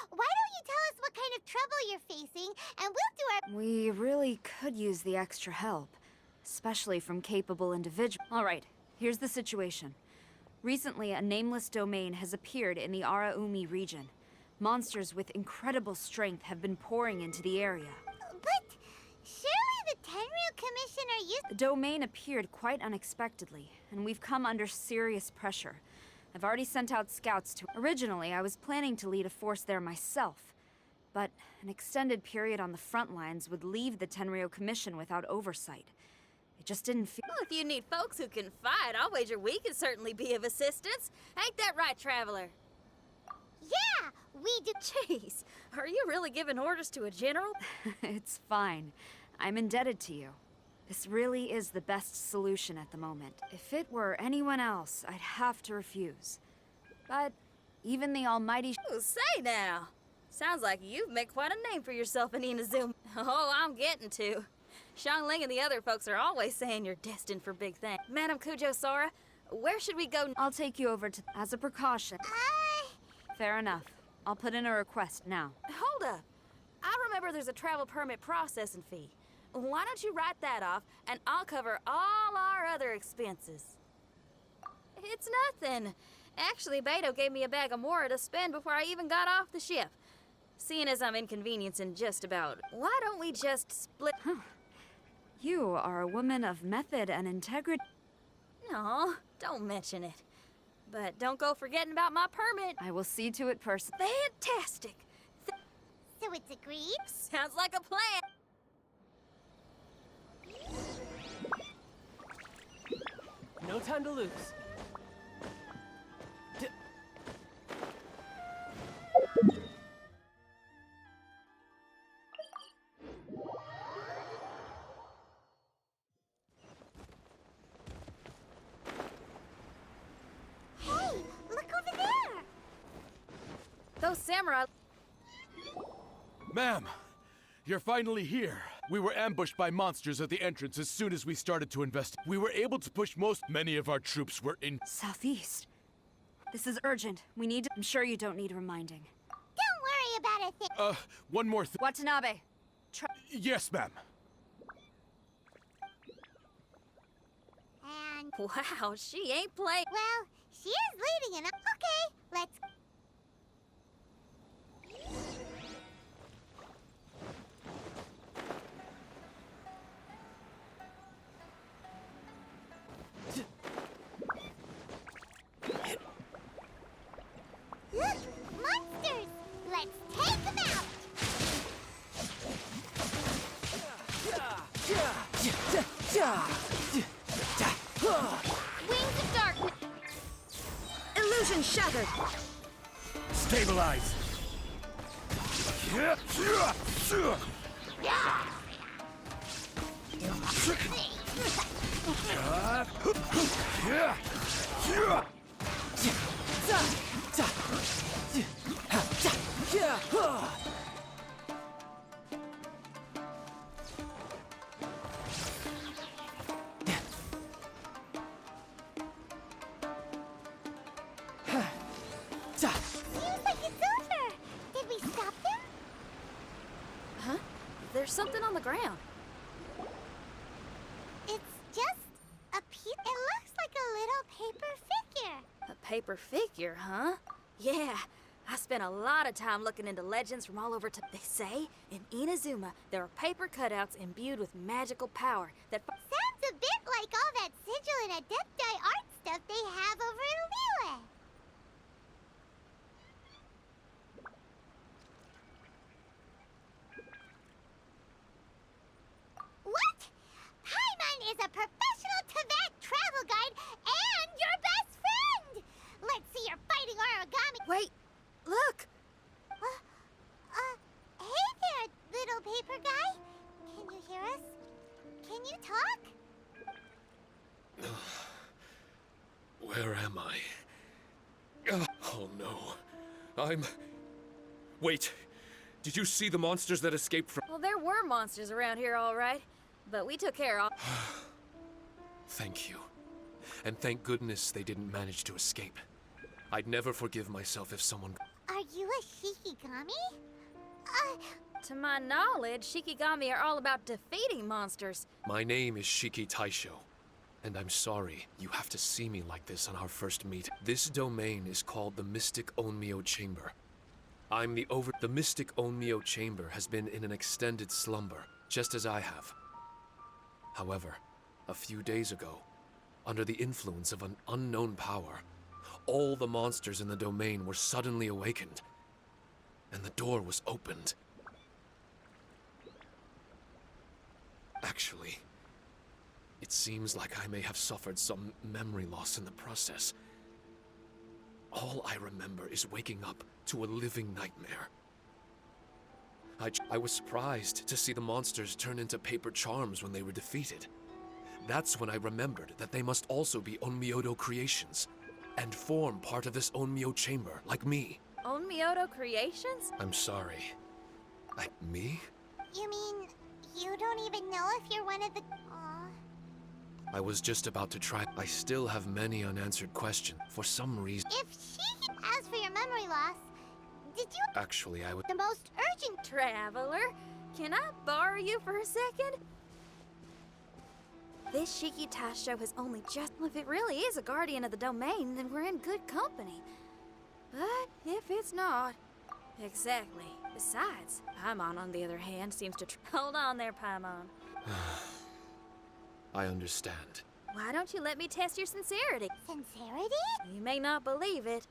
why don't you tell us what kind of trouble you're facing, and we'll do our— We really could use the extra help, especially from capable individuals. All right, here's the situation. Recently, a nameless domain has appeared in the Araumi region. Monsters with incredible strength have been pouring into the area. But surely the Tenryu Commission are used— The domain appeared quite unexpectedly, and we've come under serious pressure. I've already sent out scouts to— Originally, I was planning to lead a force there myself, but an extended period on the front lines would leave the Tenryu Commission without oversight. It just didn't feel— Well, if you need folks who can fight, I'll wager we can certainly be of assistance. Ain't that right, Traveler? Yeah, we do— Jeez, are you really giving orders to a general? It's fine. I'm indebted to you. This really is the best solution at the moment. If it were anyone else, I'd have to refuse. But even the almighty— Oh, say now. Sounds like you've made quite a name for yourself in Inazuma. Oh, I'm getting to. Xiangling and the other folks are always saying you're destined for big things. Madam Kujo Sora, where should we go? I'll take you over to— as a precaution. Fair enough. I'll put in a request now. Hold up. I remember there's a travel permit processing fee. Why don't you write that off, and I'll cover all our other expenses. It's nothing. Actually, Beto gave me a bag of Mora to spend before I even got off the ship. Seeing as I'm inconveniencing just about, why don't we just split— Huh. You are a woman of method and integrity. No, don't mention it. But don't go forgetting about my permit. I will see to it personally. Fantastic. So it's agreed? Sounds like a plan. No time to lose. Hey, look over there! Those samurai— Ma'am, you're finally here. We were ambushed by monsters at the entrance as soon as we started to investigate. We were able to push many of our troops were in— Southeast. This is urgent. We need— I'm sure you don't need reminding. Don't worry about a thing. One more thing. Watanabe. Yes, ma'am. And, Wow, she ain't playing. well, she is leading enough. Okay, let's— Look! Monsters! Let's take them out! Wings of darkness. Illusion shattered. Stabilize. Seems like it's over! Did we stop them? Huh? There's something on the ground. It's just a piece— it looks like a little paper figure. A paper figure, huh? Yeah. I spent a lot of time looking into legends from all over. They say in Inazuma there are paper cutouts imbued with magical power that. Sounds a bit like all that sigil and adepti art stuff they have over in Liyue. What? Paimon is a professional Teyvat travel guide and your best friend! Let's see your fighting origami— Wait, look! Hey there, little paper guy. Can you hear us? Can you talk? Where am I? Oh no. Wait. Did you see the monsters that escaped from— Well, there were monsters around here, all right. But we took care of— Thank you. And thank goodness they didn't manage to escape. I'd never forgive myself if someone— Are you a Shikigami? To my knowledge, Shikigami are all about defeating monsters. My name is Shiki Taisho, and I'm sorry you have to see me like this on our first meet. This domain is called the Mystic Onmyo Chamber. The Mystic Onmyo Chamber has been in an extended slumber, just as I have. However, a few days ago, under the influence of an unknown power, all the monsters in the domain were suddenly awakened, and the door was opened. Actually, it seems like I may have suffered some memory loss in the process. All I remember is waking up to a living nightmare. I was surprised to see the monsters turn into paper charms when they were defeated. That's when I remembered that they must also be Onmyodo creations, and form part of this Onmyo chamber, like me. Onmyodo creations? I'm sorry. Me? You mean you don't even know if you're one of the... Aw. I was just about to try. I still have many unanswered questions, for some reason. If she... As for your memory loss, did you... Actually, I would... The most urgent... Traveler, can I borrow you for a second? This Shiki Taisho has only just... Well, if it really is a guardian of the domain, then we're in good company. But if it's not... Exactly. Besides, Paimon, on the other hand, seems to... Hold on there, Paimon. I understand. Why don't you let me test your sincerity? Sincerity? You may not believe it,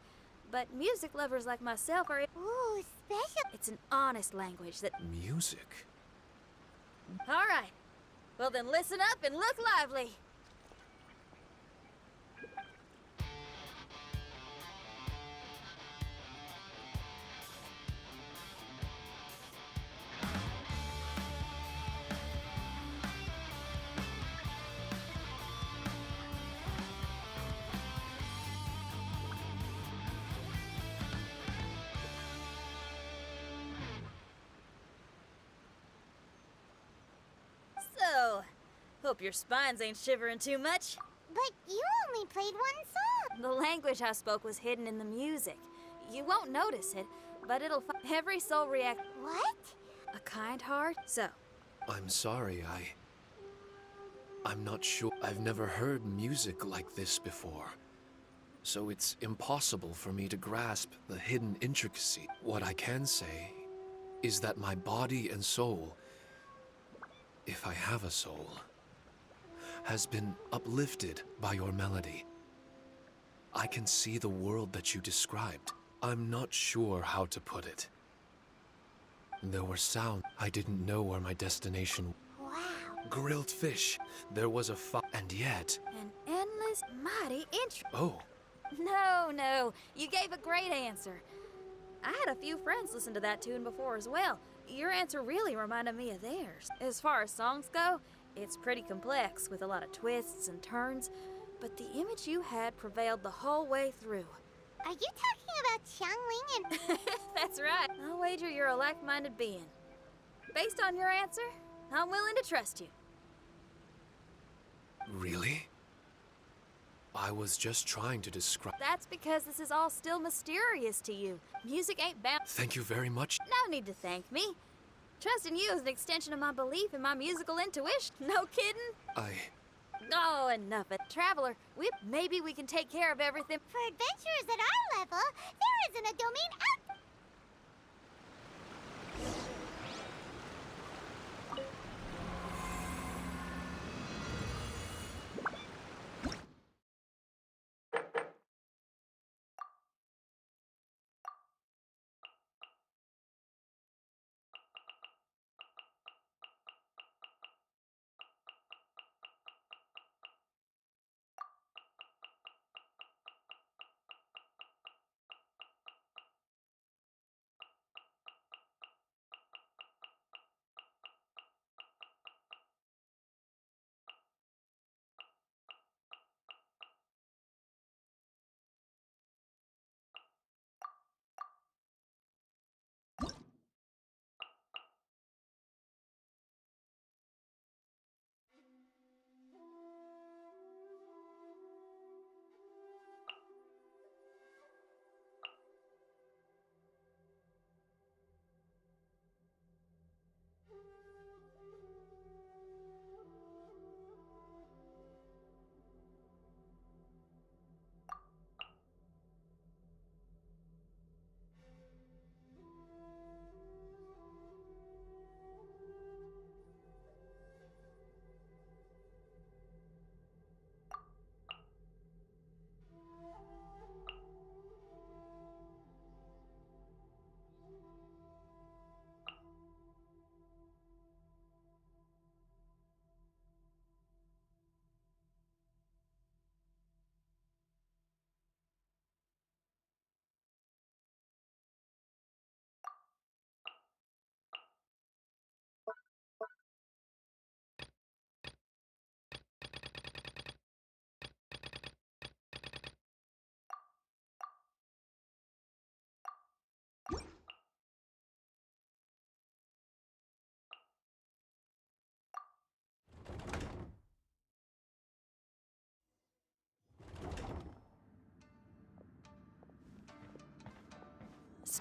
but music lovers like myself are... Ooh, special... It's an honest language that... Music? All right. Well, then listen up and look lively. So, hope your spines ain't shivering too much. But you only played one song. The language I spoke was hidden in the music. You won't notice it, but it'll every soul react. What? A kind heart? So, I'm sorry, I'm not sure. I've never heard music like this before. So it's impossible for me to grasp the hidden intricacy. What I can say is that my body and soul, if I have a soul, has been uplifted by your melody. I can see the world that you described. I'm not sure how to put it. There were sounds. I didn't know where my destination. Wow. Grilled fish. There was a and yet. an endless, mighty interest. Oh, No, you gave a great answer. I had a few friends listen to that tune before as well. Your answer really reminded me of theirs. As far as songs go, it's pretty complex with a lot of twists and turns, but the image you had prevailed the whole way through. Are you talking about Xiangling and... That's right. I'll wager you're a like-minded being. Based on your answer, I'm willing to trust you. really? I was just trying to describe. That's because this is all still mysterious to you. Music ain't bound. Thank you very much. No need to thank me. Trusting you is an extension of my belief in my musical intuition. No kidding? Oh, enough of it. Traveler, maybe we can take care of everything. For adventurers at our level, there isn't a domain out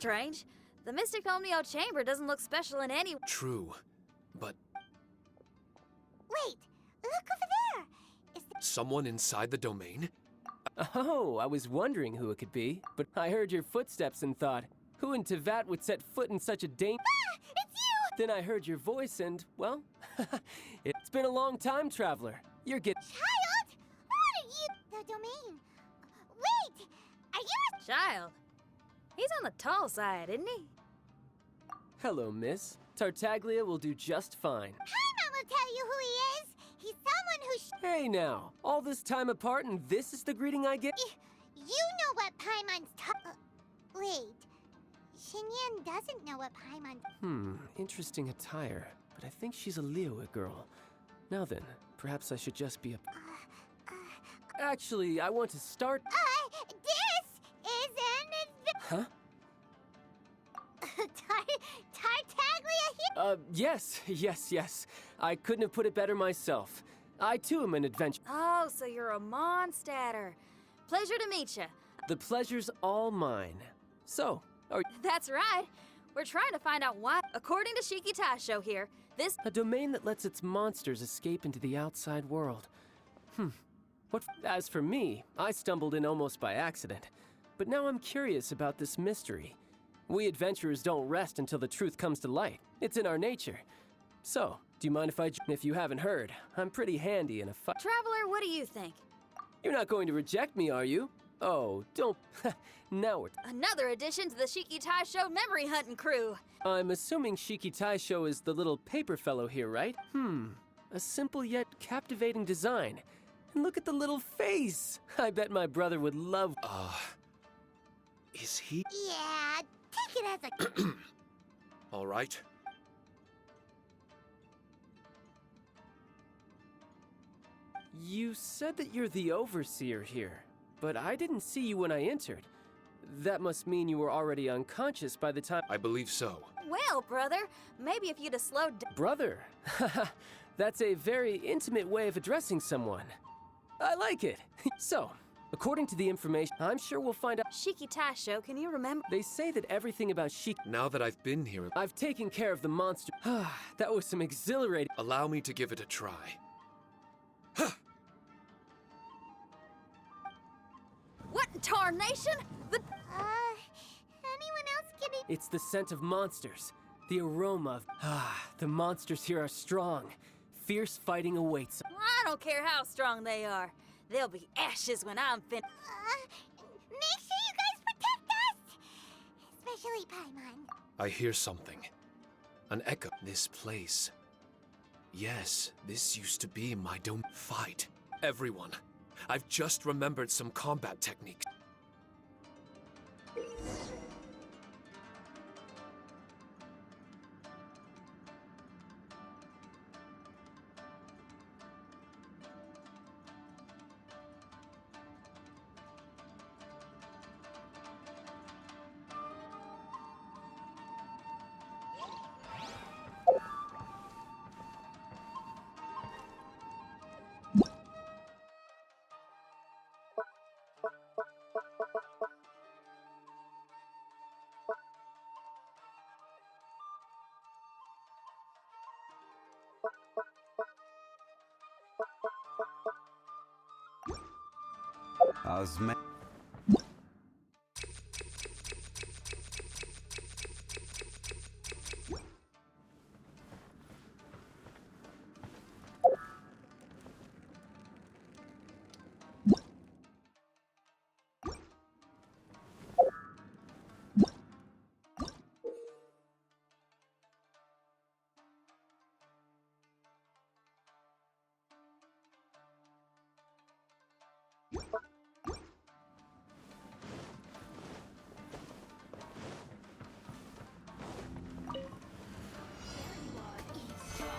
strange. The Mystic Omnio Chamber doesn't look special in any... True, but Wait, look over there. Is there... someone inside the domain? Oh, I was wondering who it could be, but I heard your footsteps and thought, who in Tevat would set foot in such a Ah, it's you! Then I heard your voice and, well, it's been a long time, traveler. You're Child! What are you... The domain. Wait! Are you... Child. He's on the tall side, isn't he? Hello, miss. Tartaglia will do just fine. Paimon will tell you who he is. He's someone who... Hey now, all this time apart and this is the greeting I get? You know what Paimon's wait. Xinyan doesn't know what Paimon... Interesting attire, but I think she's a Liyue girl. Now then, perhaps I should just be a... Actually, I want to start... This is an... Huh? Tartaglia here? Yes. I couldn't have put it better myself. I too am an adventure... Oh, so you're a Mondstatter. Pleasure to meet you. The pleasure's all mine. So, That's right. We're trying to find out why. According to Shiki Taisho here, this... a domain that lets its monsters escape into the outside world. As for me, I stumbled in almost by accident. But now I'm curious about this mystery. We adventurers don't rest until the truth comes to light. It's in our nature. So, do you mind if you haven't heard, I'm pretty handy in a fight. Traveler, what do you think? You're not going to reject me, are you? Oh, don't... Now we're... Another addition to the Shiki Taisho memory hunting crew. I'm assuming Shiki Taisho is the little paper fellow here, right? A simple yet captivating design. And look at the little face! I bet my brother would love... Is he? Yeah, take it as a... All right. You said that you're the overseer here, but I didn't see you when I entered. That must mean you were already unconscious by the time... I believe so. Well, brother, maybe if you'd have slowed down... Brother? That's a very intimate way of addressing someone. I like it. So, according to the information, I'm sure we'll find out... Shiki Taisho, can you remember? They say that everything about Shiki... Now that I've been here, I've taken care of the monster... That was some exhilarating... allow me to give it a try. What in tarnation? Anyone else getting... It's the scent of monsters. The aroma of... the monsters here are strong. Fierce fighting awaits. I don't care how strong they are. They'll be ashes when I'm make sure you guys protect us! Especially Paimon. I hear something. An echo. This place. Yes, this used to be my dome. Fight. Everyone. I've just remembered some combat techniques.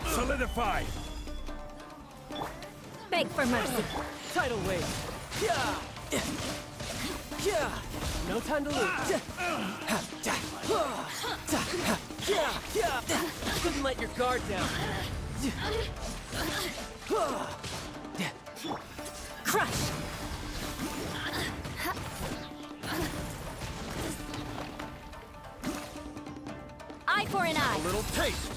Solidify! Beg for mercy. Tidal wave! Yeah! Yeah! No time to lose! Yeah! Couldn't let your guard down! Crush! for an eye. A little taste.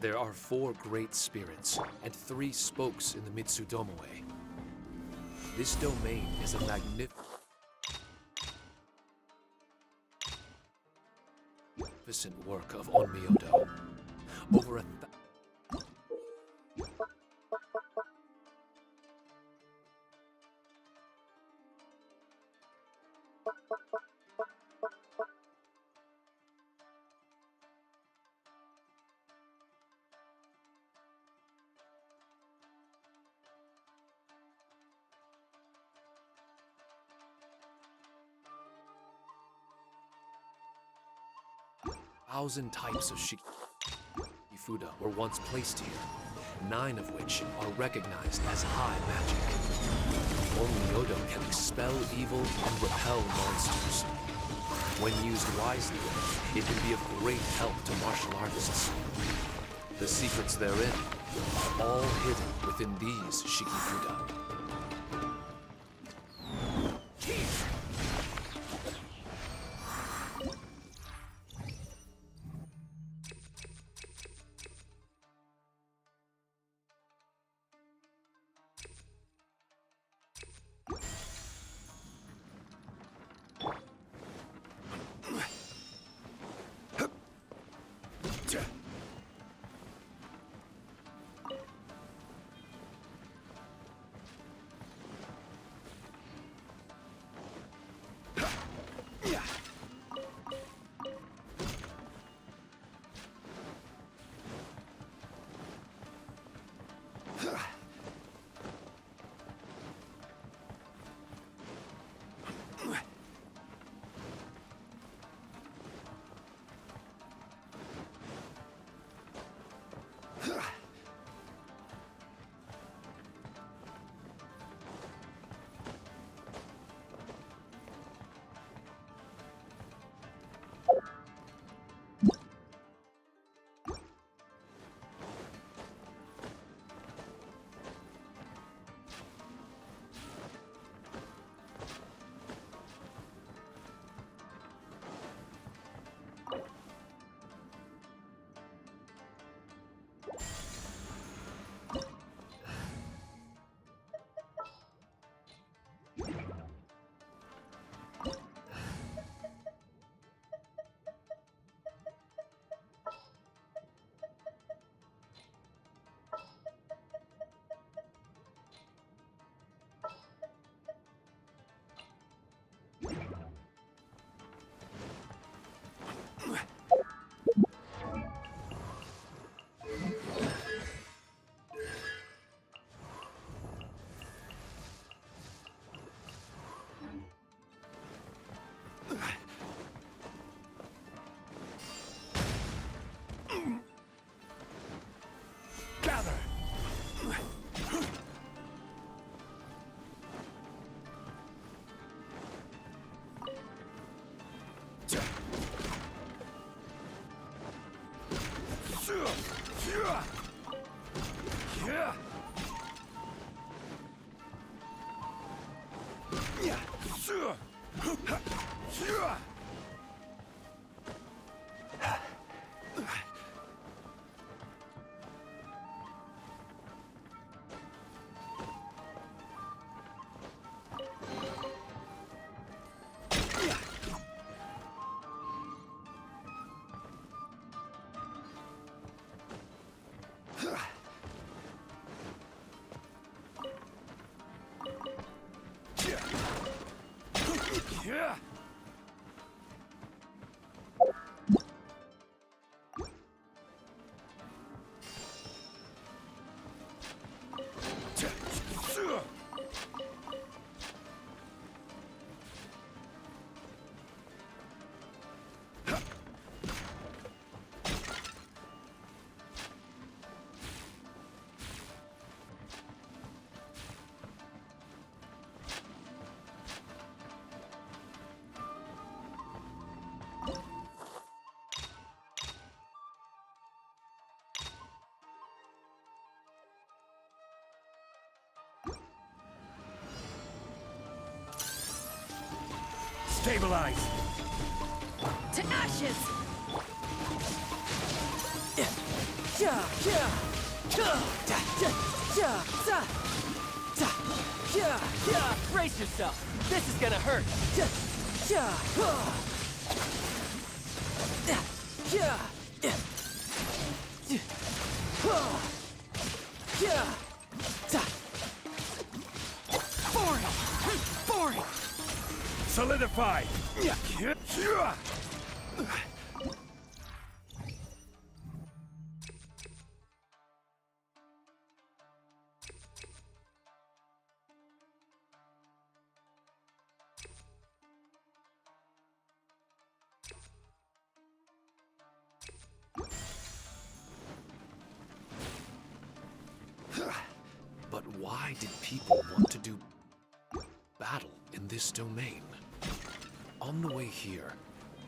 There are 4 great spirits and 3 spokes in the Mitsudomoe. This domain is a magnificent work of Onmyodo. Over a thousand types of Shikifuda were once placed here, 9 of which are recognized as high magic. Only Odo can expel evil and repel monsters. When used wisely, it can be of great help to martial artists. The secrets therein are all hidden within these Shikifuda. Stabilize! To ashes! Brace yourself. This is gonna hurt. Boring! Solidify! But why did people want to do battle in this domain? On the way here,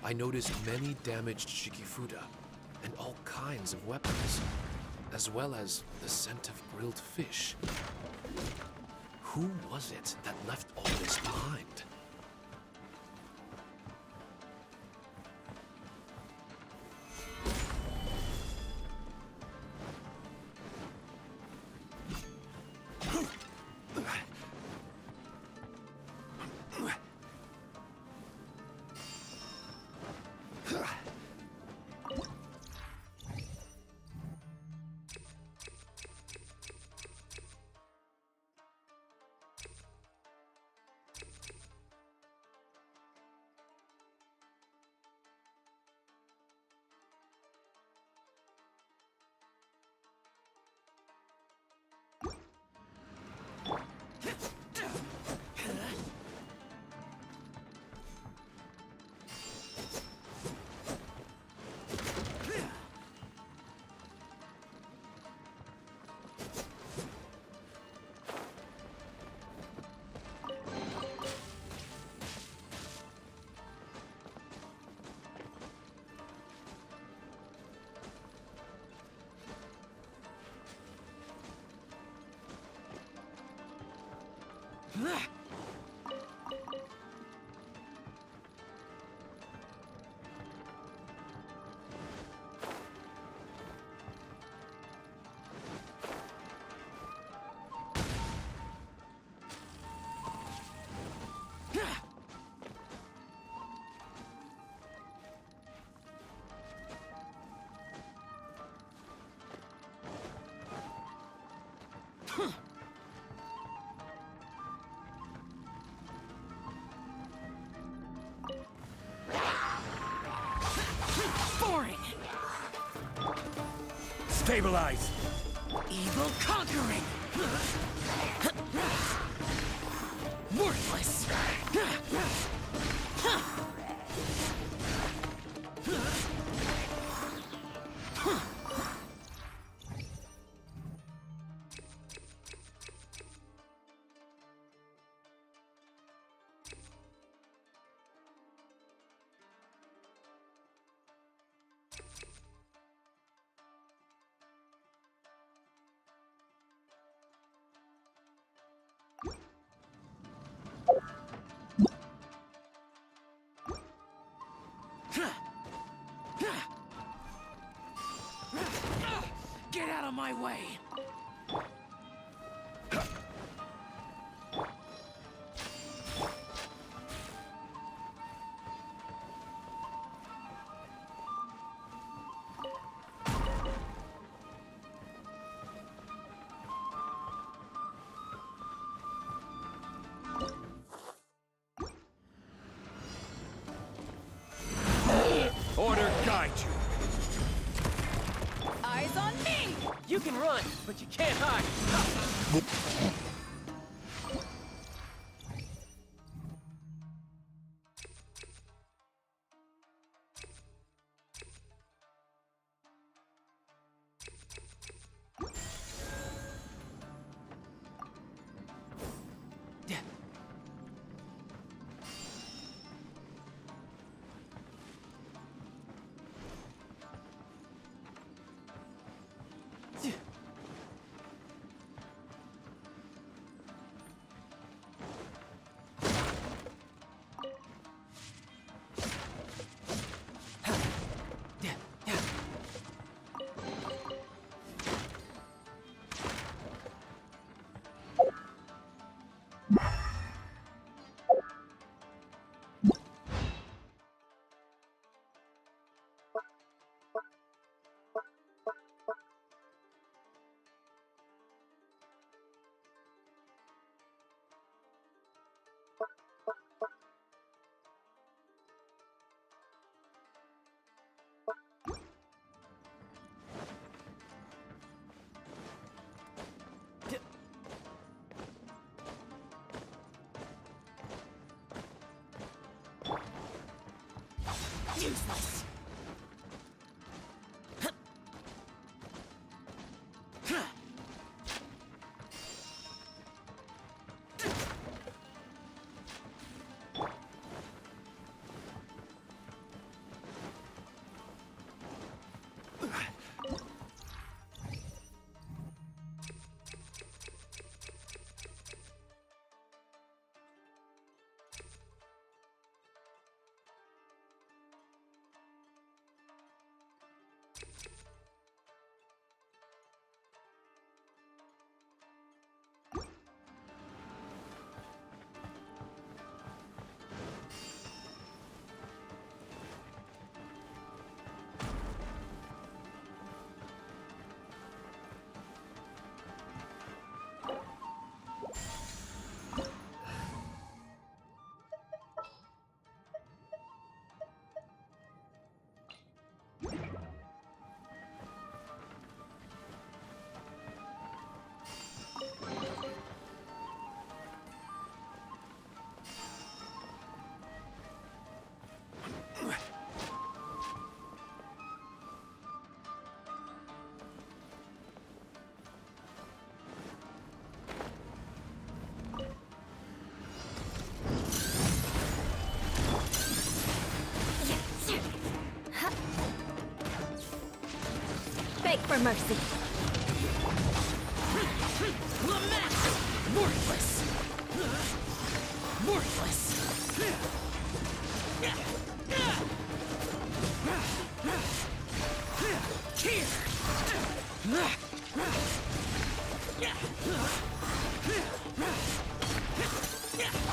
I noticed many damaged Shikifuda and all kinds of weapons, as well as the scent of grilled fish. Who was it that left all this behind? Boring! Stabilize! Evil conquering! Worthless! Get out of my way! Order guide you. Eyes on me! You can run, but you can't hide. Useless. Beg for mercy. Lament! Worthless! Worthless! Here!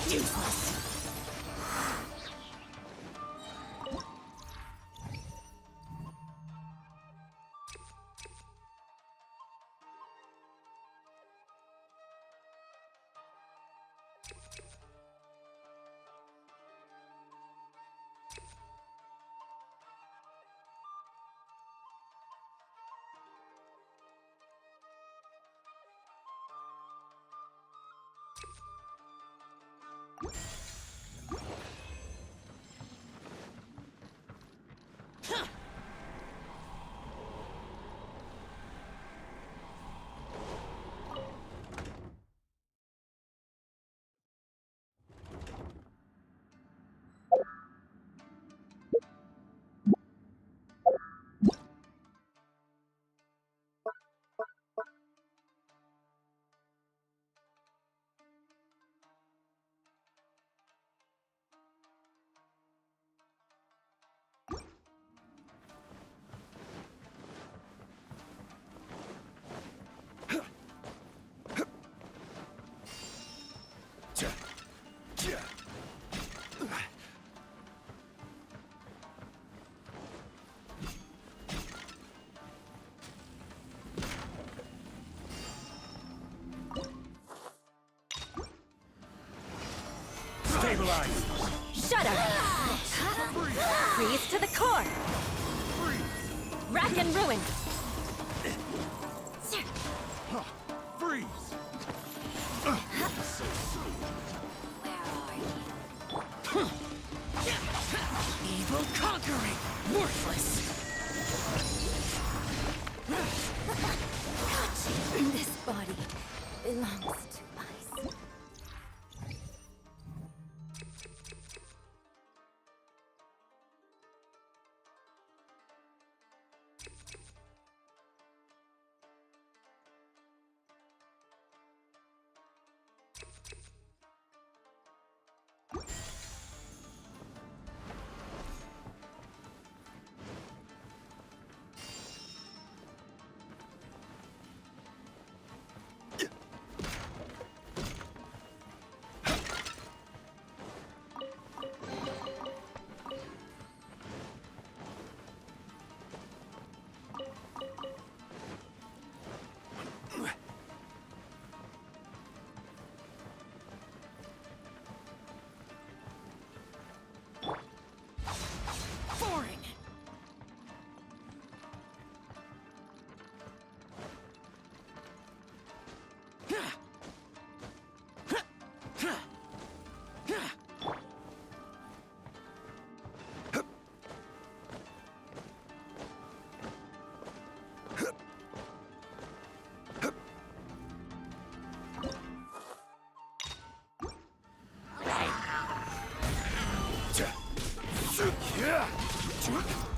Useless! Stabilize! Shut up! Freeze to the core! Rack and ruin! Freeze! Evil conquering! Worthless! This body belongs to ice.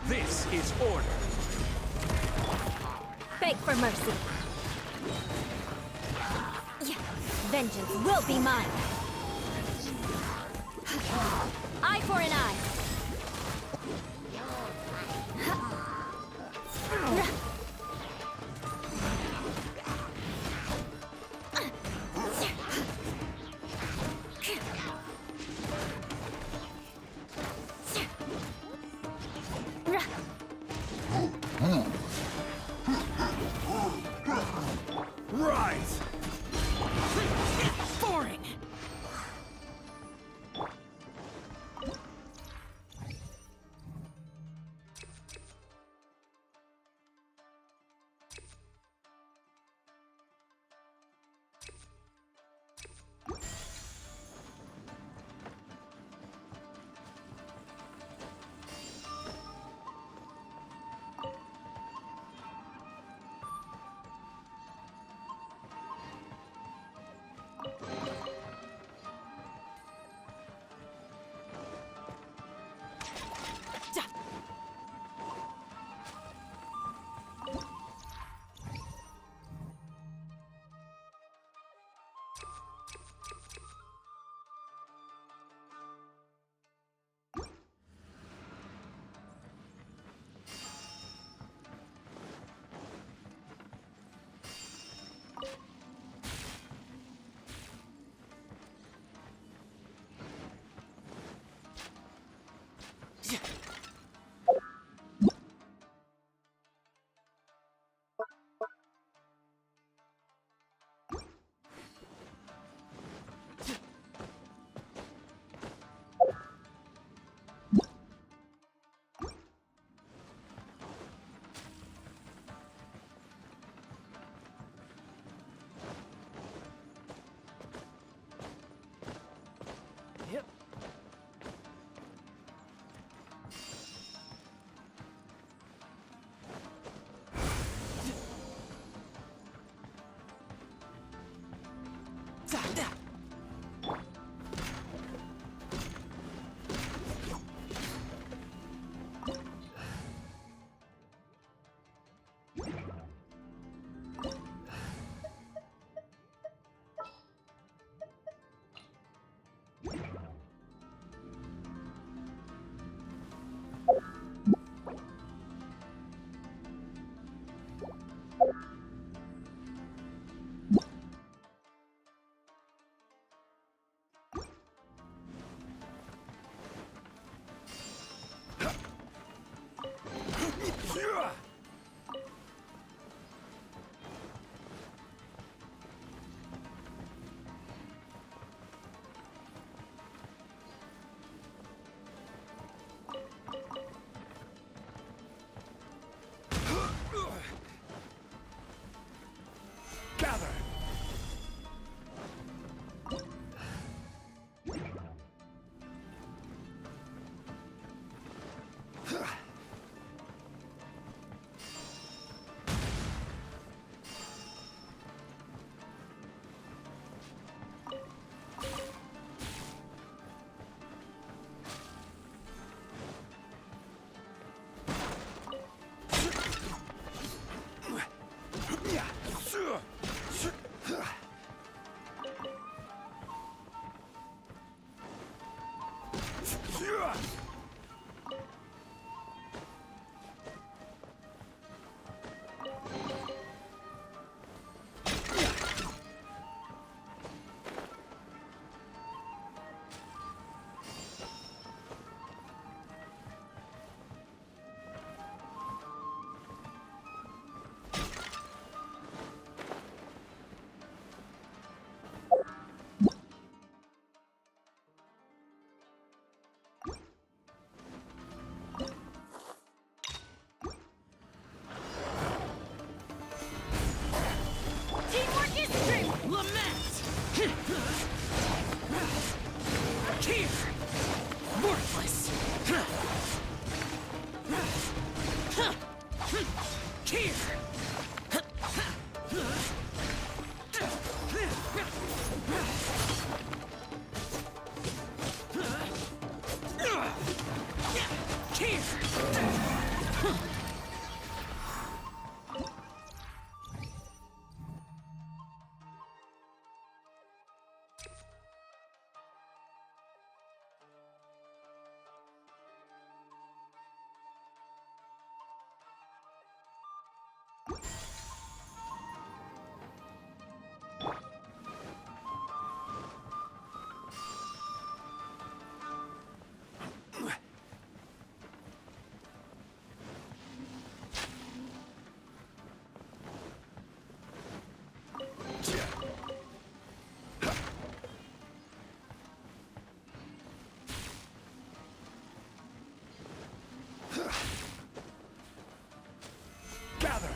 This is order. Beg for mercy. Yeah, vengeance will be mine. Eye for an eye. Rise! Boring. Gather!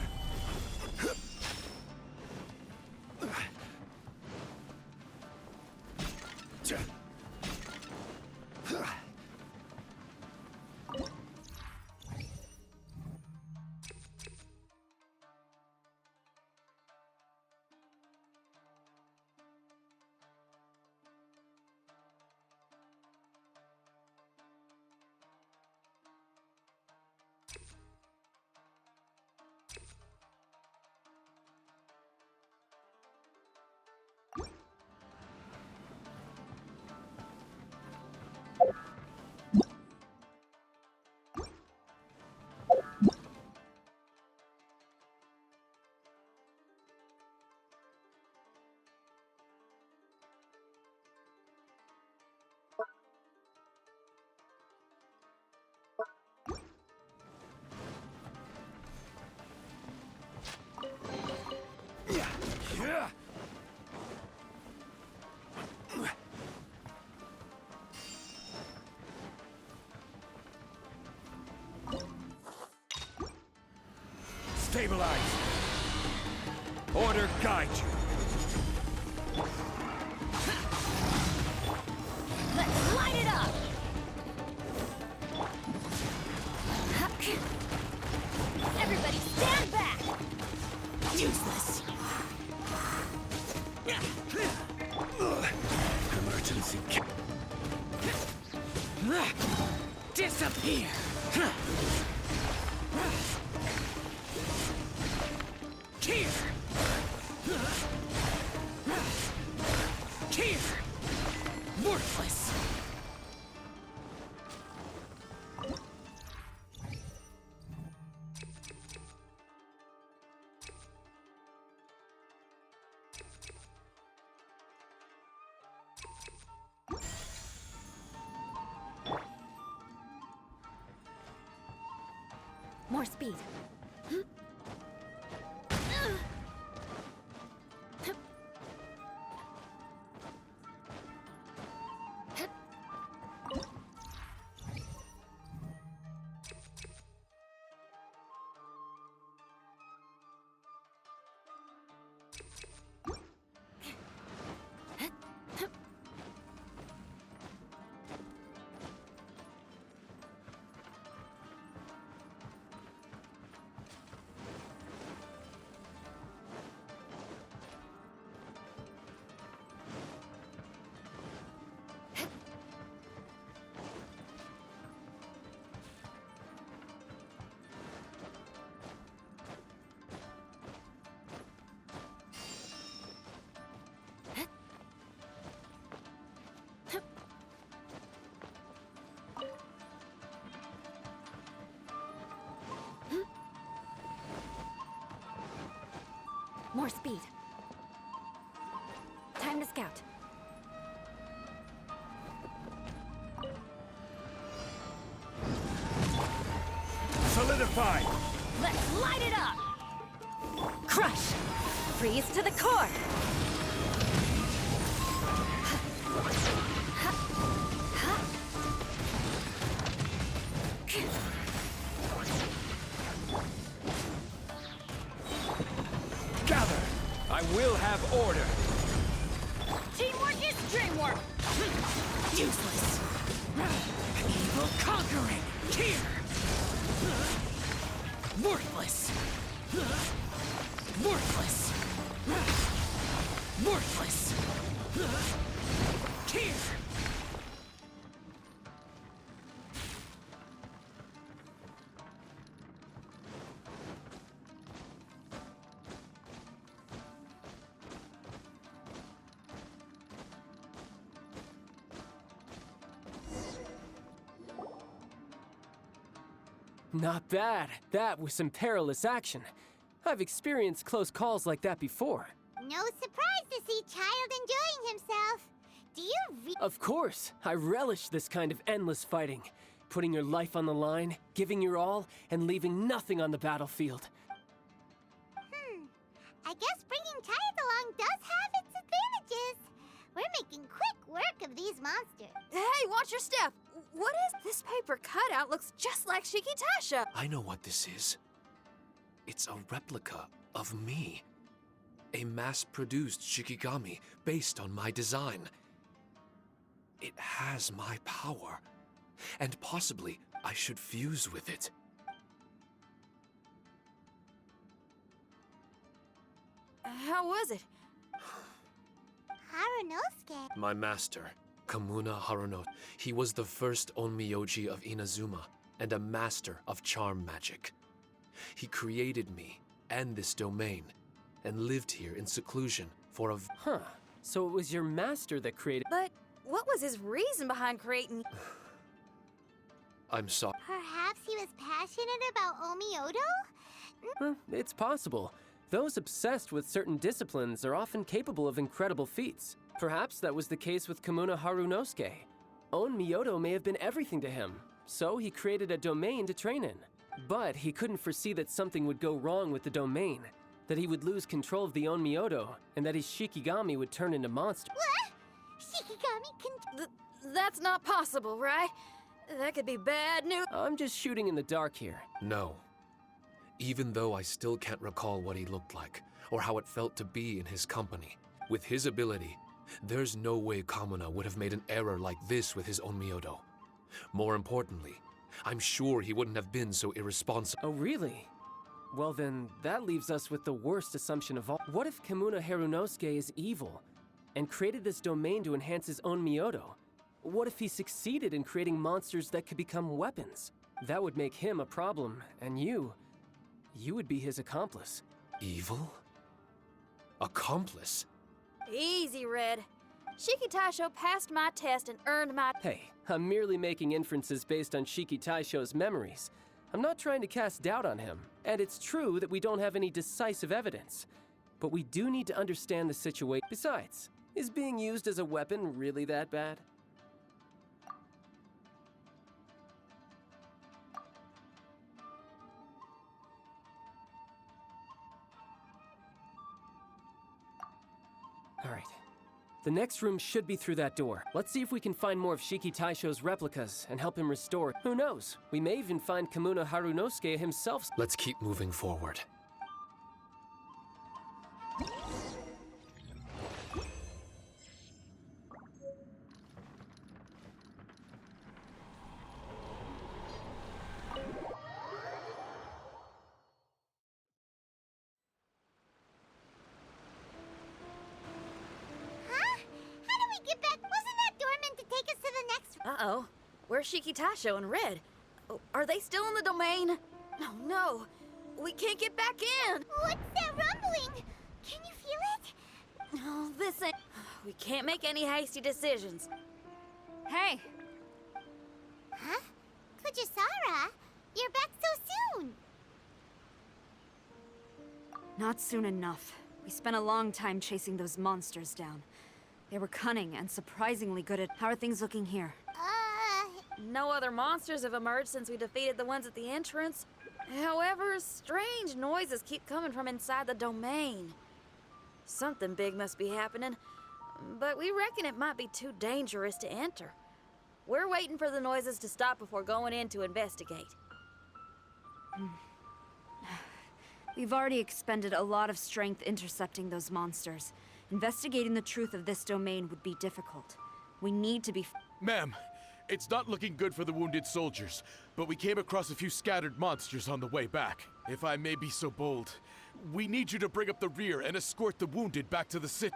Stabilize. Order guide you. Let's light it up! Everybody stand back! Useless! Emergency. Disappear! Here! Here! Worthless! More speed. More speed. Time to scout. Solidify! Let's light it up! Crush! Freeze to the core! Gather! I will have order! Teamwork is dreamwork! Useless! Evil conquering! Here! Worthless! Worthless! Worthless! Here! Not bad. That was some perilous action. I've experienced close calls like that before. No surprise to see Child enjoying himself. Do you Of course, I relish this kind of endless fighting. Putting your life on the line, giving your all, and leaving nothing on the battlefield. I guess bringing Child along does have its advantages. We're making quick work of these monsters. Hey, watch your step! What is this paper cutout? Looks just like Shikitasha. I know what this is. It's a replica of me. A mass-produced Shikigami based on my design. It has my power. And possibly, I should fuse with it. How was it? Harunosuke. My master, Kamuna Haruno, he was the first Onmyoji of Inazuma and a master of charm magic. He created me and this domain and lived here in seclusion for a... Huh. So it was your master that created... But what was his reason behind creating... I'm sorry. Perhaps he was passionate about Omiodo? It's possible. Those obsessed with certain disciplines are often capable of incredible feats. Perhaps that was the case with Kamuna Harunosuke. Onmyodo may have been everything to him, so he created a domain to train in. But he couldn't foresee that something would go wrong with the domain, that he would lose control of the Onmyodo, and that his Shikigami would turn into monsters. What? Shikigami can... That's not possible, right? That could be bad news. I'm just shooting in the dark here. No. Even though I still can't recall what he looked like, or how it felt to be in his company. With his ability, there's no way Kamuna would have made an error like this with his Onmyodo. More importantly, I'm sure he wouldn't have been so irresponsible. Oh, really? Well then, that leaves us with the worst assumption of all. What if Kamuna Harunosuke is evil, and created this domain to enhance his own Myodo? What if he succeeded in creating monsters that could become weapons? That would make him a problem, and you would be his accomplice. Evil? Accomplice? Easy, Red. Shikitasho passed my test and earned my... Hey, I'm merely making inferences based on Shiki Taisho's memories. I'm not trying to cast doubt on him, and it's true that we don't have any decisive evidence. But we do need to understand the situation. Besides, is being used as a weapon really that bad? All right. The next room should be through that door. Let's see if we can find more of Shiki Taisho's replicas and help him restore it. Who knows? We may even find Kamuna Harunosuke himself. Let's keep moving forward. Uh-oh. Where's Shikitasho and Red? Oh, are they still in the domain? Oh, no. We can't get back in. What's that rumbling? Can you feel it? Oh, this ain't... We can't make any hasty decisions. Hey! Huh? Kujisara? You're back so soon! Not soon enough. We spent a long time chasing those monsters down. They were cunning and surprisingly good at... How are things looking here? No other monsters have emerged since we defeated the ones at the entrance. However, strange noises keep coming from inside the domain. Something big must be happening, but we reckon it might be too dangerous to enter. We're waiting for the noises to stop before going in to investigate. We've already expended a lot of strength intercepting those monsters. Investigating the truth of this domain would be difficult. We need to be... Ma'am, it's not looking good for the wounded soldiers, but we came across a few scattered monsters on the way back. If I may be so bold, we need you to bring up the rear and escort the wounded back to the city.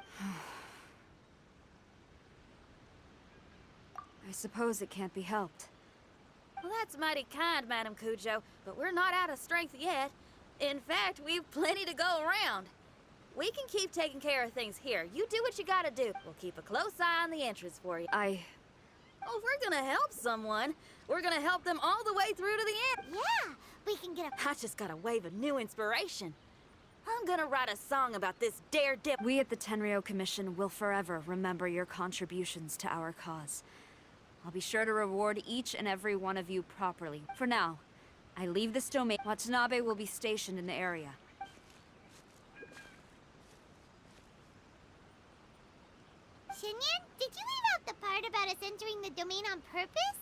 I suppose it can't be helped. Well, that's mighty kind, Madam Cujo, but we're not out of strength yet. In fact, we've plenty to go around. We can keep taking care of things here. You do what you gotta do. We'll keep a close eye on the entrance for you. Oh, if we're gonna help someone, we're gonna help them all the way through to the end. Yeah, We can get a... I just got a wave of new inspiration. I'm gonna write a song about this daredevil. We at the Tenryo Commission will forever remember your contributions to our cause. I'll be sure to reward each and every one of you properly. For now, I leave this domain. Watanabe will be stationed in the area. Shinyan, did you leave out the part about us entering the domain on purpose?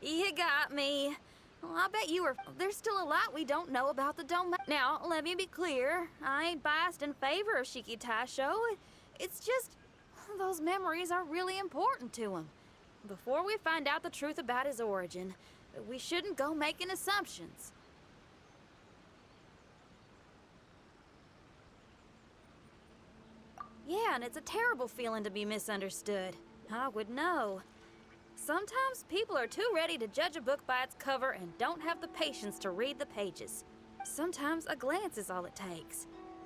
You got me. Well, I bet you were. There's still a lot we don't know about the domain. Now, let me be clear. I ain't biased in favor of Shiki Taisho. It's just, those memories are really important to him. Before we find out the truth about his origin, we shouldn't go making assumptions. Yeah, and it's a terrible feeling to be misunderstood. I would know. Sometimes people are too ready to judge a book by its cover and don't have the patience to read the pages. Sometimes a glance is all it takes.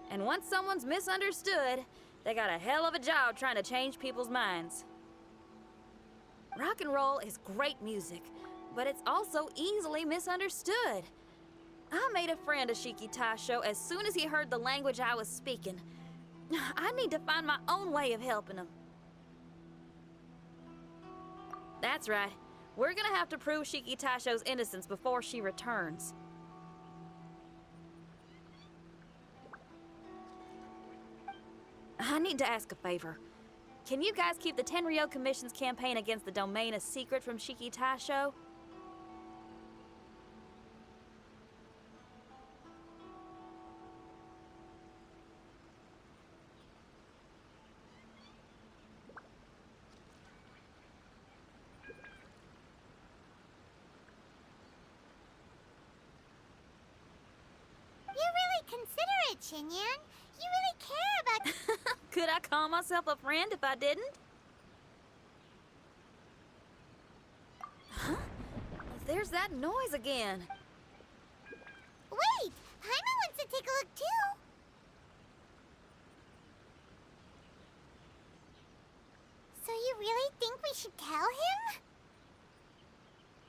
And once someone's misunderstood, they got a hell of a job trying to change people's minds. Rock and roll is great music, but it's also easily misunderstood. I made a friend of Shiki Taisho as soon as he heard the language I was speaking. I need to find my own way of helping him. That's right. We're gonna have to prove Shiki Taisho's innocence before she returns. I need to ask a favor. Can you guys keep the Tenryo Commission's campaign against the domain a secret from Shiki Taisho? You're really considerate, Shinyan. You really care about... Could I call myself a friend if I didn't? Huh? There's that noise again. Wait! Paimon wants to take a look, too! So you really think we should tell him?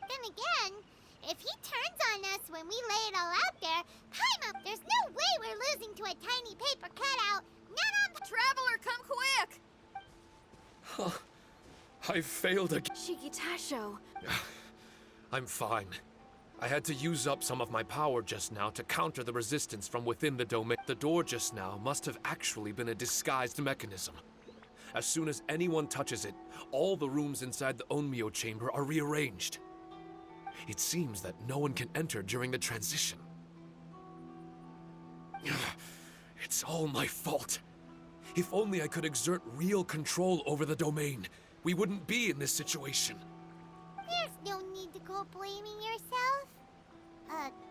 Then again, if he turns on us when we lay it all out there, Paimon, there's no way we're losing to a tiny paper cutout. Not on... Traveler, come quick! I failed again. Shiki Taisho. I'm fine. I had to use up some of my power just now to counter the resistance from within the domain. The door just now must have actually been a disguised mechanism. As soon as anyone touches it, all the rooms inside the Onmyo chamber are rearranged. It seems that no one can enter during the transition. It's all my fault. If only I could exert real control over the domain, we wouldn't be in this situation. There's no need to go blaming yourself.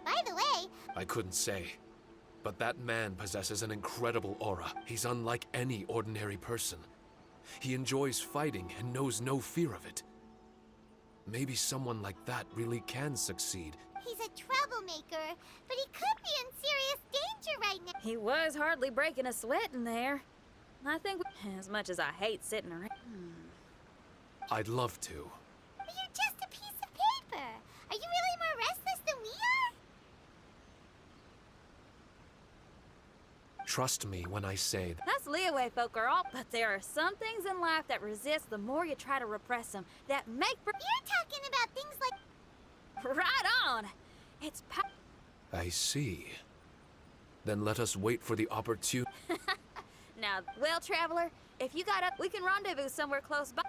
By the way... I couldn't say. But that man possesses an incredible aura. He's unlike any ordinary person. He enjoys fighting and knows no fear of it. Maybe someone like that really can succeed. He's a troublemaker, but he could be in serious danger right now. He was hardly breaking a sweat in there. I think, as much as I hate sitting around. I'd love to. But you're just a piece of paper. Are you really more restless than we are? Trust me when I say that. Us Leeway folk are all, but there are some things in life that resist the more you try to repress them, that make for... You're talking about things like... Right on! It's I see. Then let us wait for the opportune... Now, well, Traveler, if you got up, we can rendezvous somewhere close by.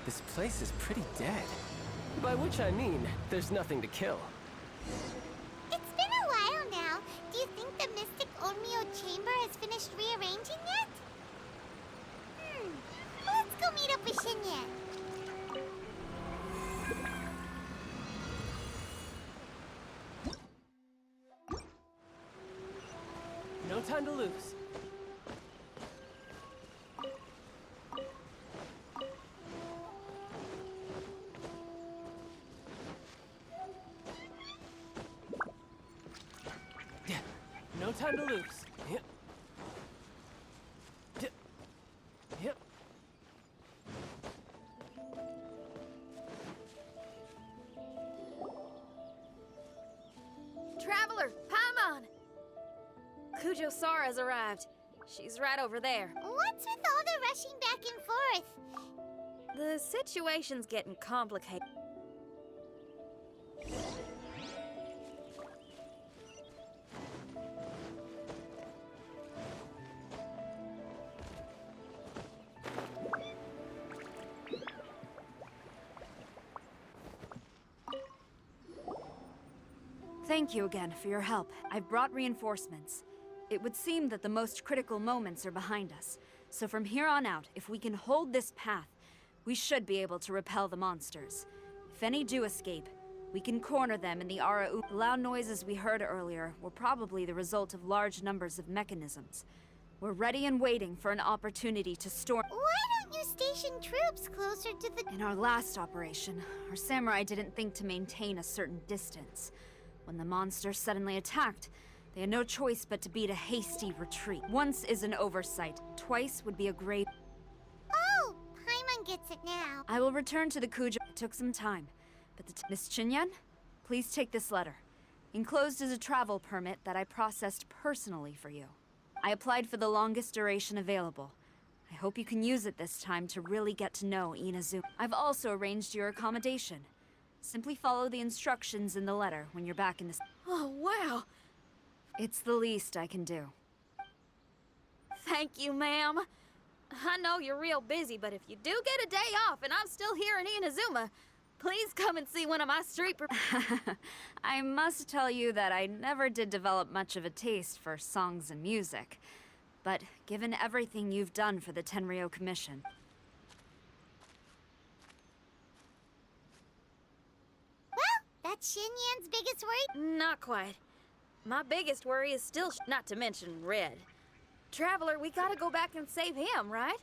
This place is pretty dead. By which I mean, there's nothing to kill. It's been a while now. Do you think the Mystic Onmyo Chamber has finished rearranging yet? Let's go meet up with Shinyan. No time to lose. No time to lose. Yep. Yep. Yep. Traveler, Paimon! Kujo Sara's arrived. She's right over there. What's with all the rushing back and forth? The situation's getting complicated. Thank you again for your help. I've brought reinforcements. It would seem that the most critical moments are behind us. So from here on out, if we can hold this path, we should be able to repel the monsters. If any do escape, we can corner them in the Ara-U. The loud noises we heard earlier were probably the result of large numbers of mechanisms. We're ready and waiting for an opportunity to storm. Why don't you station troops closer to the... In our last operation, our samurai didn't think to maintain a certain distance. When the monster suddenly attacked, they had no choice but to beat a hasty retreat. Once is an oversight, twice would be a grave. Oh, Paimon gets it now. I will return to the Kujo. It took some time, but Miss Chinyan, please take this letter. Enclosed is a travel permit that I processed personally for you. I applied for the longest duration available. I hope you can use it this time to really get to know Inazu. I've also arranged your accommodation. Simply follow the instructions in the letter when you're back in the... Oh, wow! It's the least I can do. Thank you, ma'am. I know you're real busy, but if you do get a day off and I'm still here in Inazuma, please come and see one of my street... I must tell you that I never did develop much of a taste for songs and music. But given everything you've done for the Tenryou Commission... That's Shinyan's biggest worry? Not quite. My biggest worry is still not to mention Red. Traveler, we gotta go back and save him, right?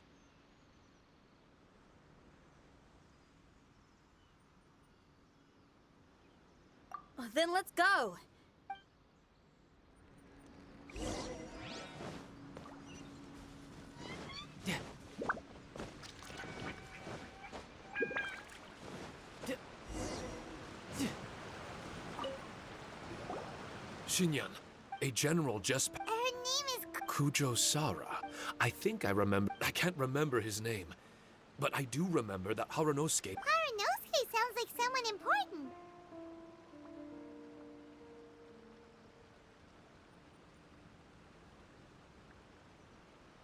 Then let's go. Shinyan, a general just... Her name is... Kujo Sara. I think I remember... I can't remember his name. But I do remember that Haranosuke... Haranosuke sounds like someone important.